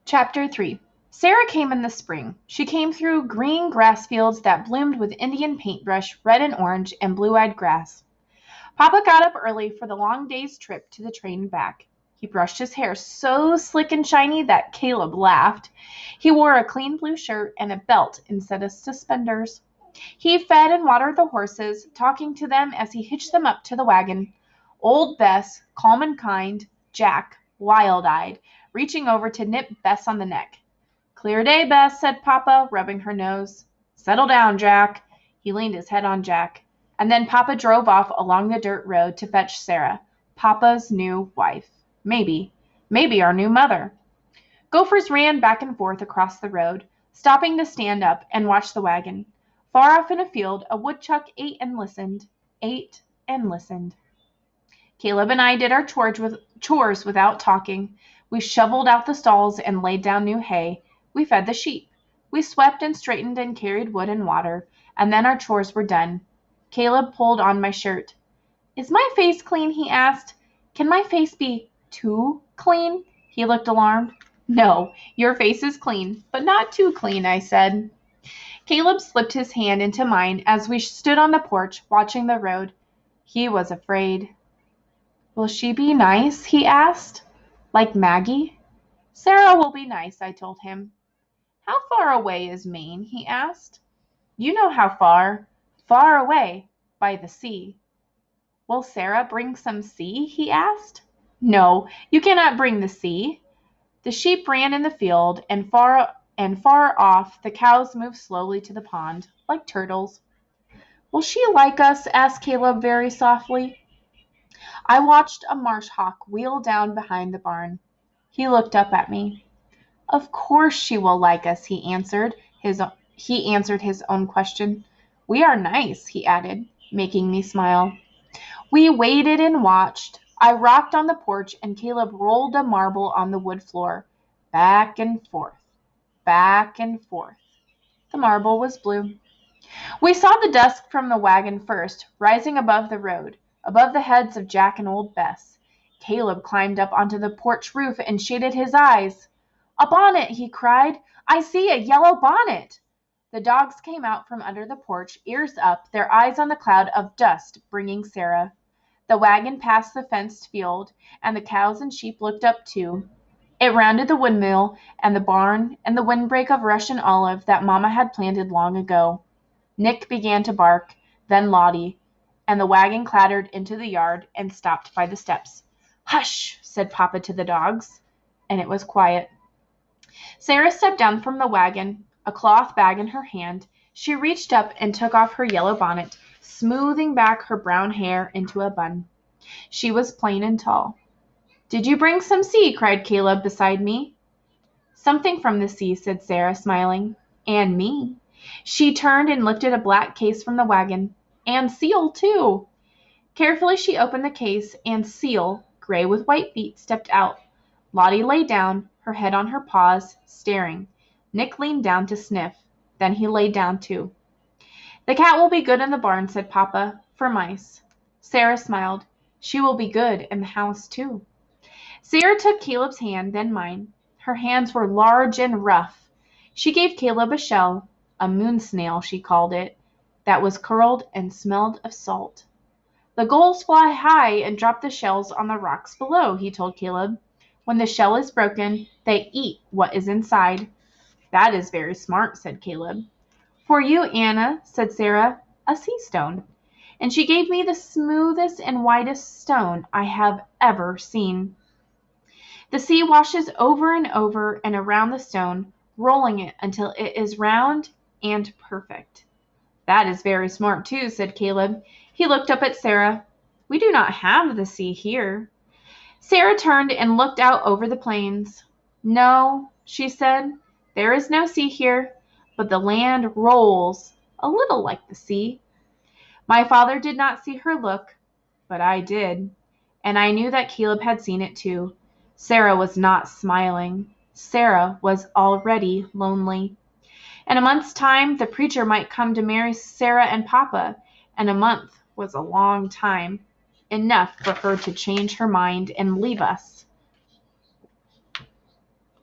Chapter 3. Sarah came in the spring. She came through green grass fields that bloomed with Indian paintbrush, red and orange, and blue-eyed grass. Papa got up early for the long day's trip to the train and back. He brushed his hair so slick and shiny that Caleb laughed. He wore a clean blue shirt and a belt instead of suspenders. He fed and watered the horses, talking to them as he hitched them up to the wagon. Old Bess, calm and kind, Jack, wild-eyed, reaching over to nip Bess on the neck. "Clear day, Bess," said Papa, rubbing her nose. "Settle down, Jack." He leaned his head on Jack. And then Papa drove off along the dirt road to fetch Sarah, Papa's new wife. Maybe our new mother. Gophers ran back and forth across the road, stopping to stand up and watch the wagon. Far off in a field, a woodchuck ate and listened. Caleb and I did our chores without talking. We shoveled out the stalls and laid down new hay. We fed the sheep. We swept and straightened and carried wood and water, and then our chores were done. Caleb pulled on my shirt. "Is my face clean?" he asked. "Can my face be too clean?" He looked alarmed. "No, your face is clean, but not too clean," I said. Caleb slipped his hand into mine as we stood on the porch watching the road. He was afraid. "Will she be nice?" he asked. "Like Maggie?" "Sarah will be nice," I told him. "How far away is Maine?" he asked. "You know how far. Far away, by the sea." "Will Sarah bring some sea?" he asked. "No, you cannot bring the sea." The sheep ran in the field, and far off the cows moved slowly to the pond, like turtles. "Will she like us?" asked Caleb very softly. I watched a marsh hawk wheel down behind the barn. He looked up at me. "Of course she will like us," he answered his own question. "We are nice," he added, making me smile. We waited and watched. I rocked on the porch, and Caleb rolled a marble on the wood floor. Back and forth, back and forth. The marble was blue. We saw the dust from the wagon first, rising above the road, above the heads of Jack and old Bess. Caleb climbed up onto the porch roof and shaded his eyes. "A bonnet!" he cried. "I see a yellow bonnet!" The dogs came out from under the porch, ears up, their eyes on the cloud of dust bringing Sarah. The wagon passed the fenced field, and the cows and sheep looked up too. It rounded the windmill and the barn and the windbreak of Russian olive that Mama had planted long ago. Nick began to bark, then Lottie, and the wagon clattered into the yard and stopped by the steps. "Hush!" said Papa to the dogs, and it was quiet. Sarah stepped down from the wagon, a cloth bag in her hand. She reached up and took off her yellow bonnet, smoothing back her brown hair into a bun. She was plain and tall. "Did you bring some sea?" cried Caleb beside me. "Something from the sea," said Sarah, smiling. "And me." She turned and lifted a black case from the wagon. "And Seal, too." Carefully she opened the case, and Seal, gray with white feet, stepped out. Lottie lay down, her head on her paws, staring. Nick leaned down to sniff. Then he lay down too. "The cat will be good in the barn," said Papa, "for mice." Sarah smiled. "She will be good in the house too." Sarah took Caleb's hand, then mine. Her hands were large and rough. She gave Caleb a shell, a moon snail she called it, that was curled and smelled of salt. "The gulls fly high and drop the shells on the rocks below," he told Caleb. "When the shell is broken, they eat what is inside." "That is very smart," said Caleb. "For you, Anna," said Sarah, "a sea stone." And she gave me the smoothest and whitest stone I have ever seen. The sea washes over and over and around the stone, rolling it until it is round and perfect. "That is very smart too," said Caleb. He looked up at Sarah. "We do not have the sea here." Sarah turned and looked out over the plains. "No," she said, "there is no sea here, but the land rolls a little like the sea." My father did not see her look, but I did, and I knew that Caleb had seen it too. Sarah was not smiling. Sarah was already lonely. In a month's time, the preacher might come to marry Sarah and Papa, and a month was a long time, enough for her to change her mind and leave us.